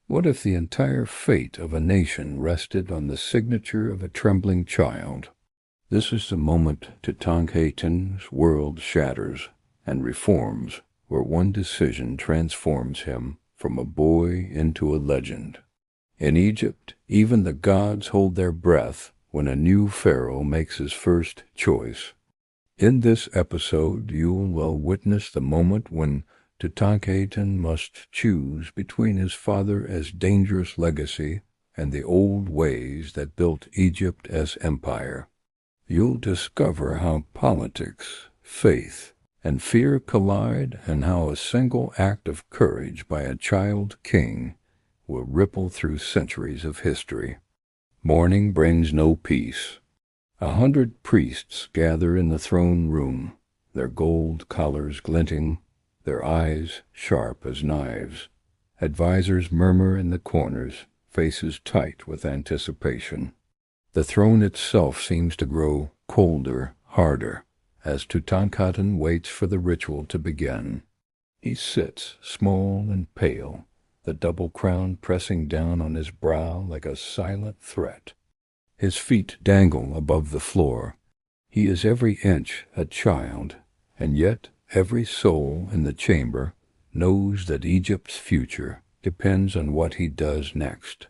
What if the entire fate of a nation rested on the signature of a trembling child? This is the moment Tutankhamun's world shatters and reforms, where one decision transforms him from a boy into a legend. In Egypt, even the gods hold their breath when a new pharaoh makes his first choice. In this episode, you will witness the moment when Tutankhamun must choose between his father's dangerous legacy and the old ways that built Egypt as empire. You'll discover how politics, faith, and fear collide, and how a single act of courage by a child king will ripple through centuries of history. Morning brings no peace. 100 priests gather in the throne room, their gold collars glinting, their eyes sharp as knives. Advisors murmur in the corners, faces tight with anticipation. The throne itself seems to grow colder, harder, as Tutankhamun waits for the ritual to begin. He sits, small and pale, the double crown pressing down on his brow like a silent threat. His feet dangle above the floor. He is every inch a child, and yet every soul in the chamber knows that Egypt's future depends on what he does next.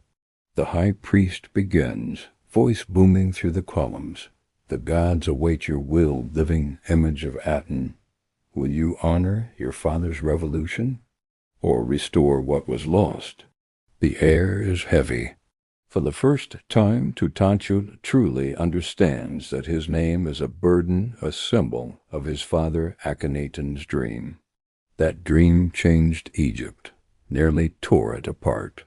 The high priest begins, voice booming through the columns. The gods await your will, living image of Aten. Will you honor your father's revolution, or restore what was lost? The air is heavy. For the first time, Tutankhamun truly understands that his name is a burden, a symbol of his father Akhenaten's dream. That dream changed Egypt, nearly tore it apart.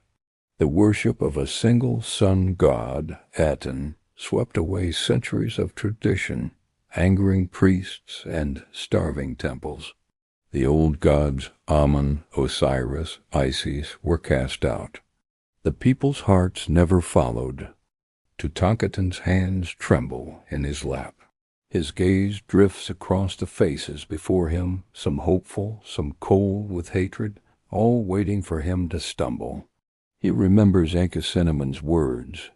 The worship of a single sun god, Aten, swept away centuries of tradition, angering priests and starving temples. The old gods Amun, Osiris, Isis were cast out. The people's hearts never followed. Tutankhamun's hands tremble in his lap. His gaze drifts across the faces before him, some hopeful, some cold with hatred, all waiting for him to stumble. He remembers Ankhesenamun's words,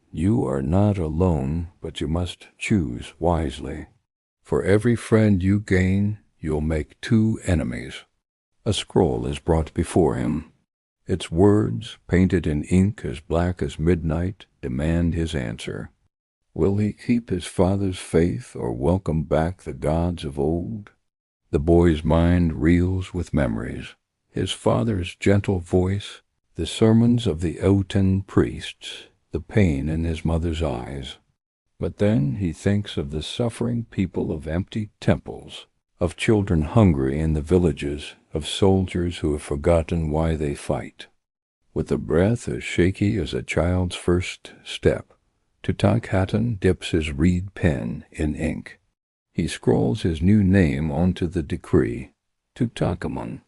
"You are not alone, but you must choose wisely. For every friend you gain, you'll make 2 enemies." A scroll is brought before him. Its words, painted in ink as black as midnight, demand his answer. Will he keep his father's faith or welcome back the gods of old? The boy's mind reels with memories. His father's gentle voice, the sermons of the Aten priests, the pain in his mother's eyes. But then he thinks of the suffering people of empty temples, of children hungry in the villages, of soldiers who have forgotten why they fight. With a breath as shaky as a child's first step, Tutankhamun dips his reed pen in ink. He scrawls his new name onto the decree, Tutankhamun,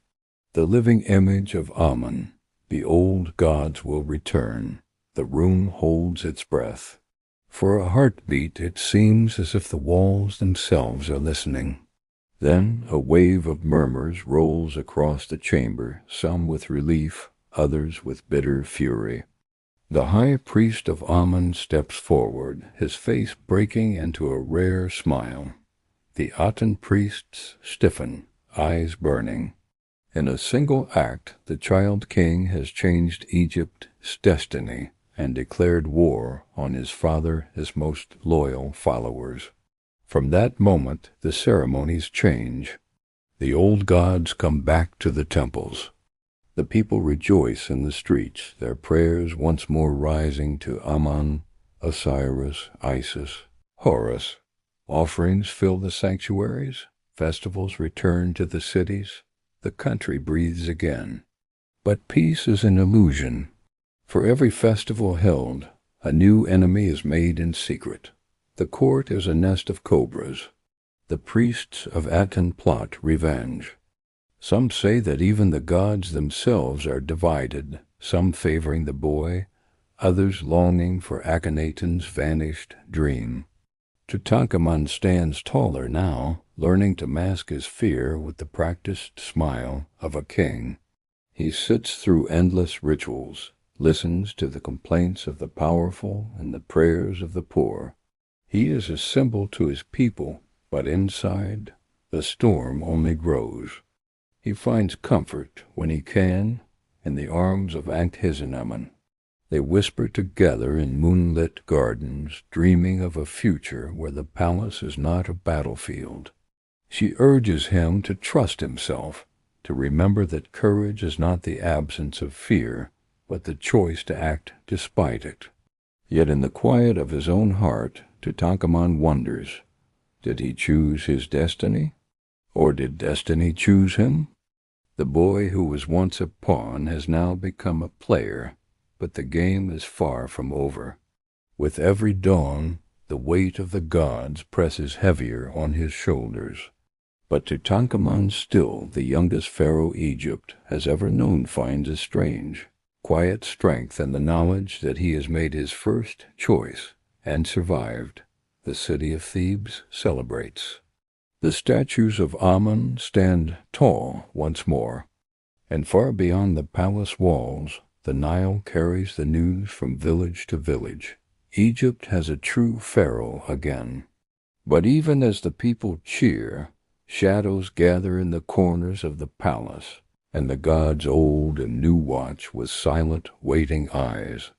the living image of Amun. The old gods will return. The room holds its breath. For a heartbeat, it seems as if the walls themselves are listening. Then a wave of murmurs rolls across the chamber, some with relief, others with bitter fury. The high priest of Amun steps forward, his face breaking into a rare smile. The Aten priests stiffen, eyes burning. In a single act, the child king has changed Egypt's destiny and declared war on his father, his most loyal followers. From that moment, the ceremonies change. The old gods come back to the temples. The people rejoice in the streets, their prayers once more rising to Amun, Osiris, Isis, Horus. Offerings fill the sanctuaries, festivals return to the cities, the country breathes again. But peace is an illusion. For every festival held, a new enemy is made in secret. The court is a nest of cobras. The priests of Aten plot revenge. Some say that even the gods themselves are divided, some favoring the boy, others longing for Akhenaten's vanished dream. Tutankhamun stands taller now, learning to mask his fear with the practiced smile of a king. He sits through endless rituals, listens to the complaints of the powerful and the prayers of the poor. He is a symbol to his people, but inside, the storm only grows. He finds comfort, when he can, in the arms of Ankhizinamun. They whisper together in moonlit gardens, dreaming of a future where the palace is not a battlefield. She urges him to trust himself, to remember that courage is not the absence of fear, but the choice to act despite it. Yet in the quiet of his own heart, Tutankhamun wonders, did he choose his destiny? Or did destiny choose him? The boy who was once a pawn has now become a player, but the game is far from over. With every dawn, the weight of the gods presses heavier on his shoulders. But Tutankhamun, still the youngest pharaoh Egypt has ever known, finds a strange, quiet strength in the knowledge that he has made his first choice and survived. The city of Thebes celebrates. The statues of Amun stand tall once more, and far beyond the palace walls, the Nile carries the news from village to village. Egypt has a true pharaoh again. But even as the people cheer, shadows gather in the corners of the palace, and the gods old and new watch with silent, waiting eyes.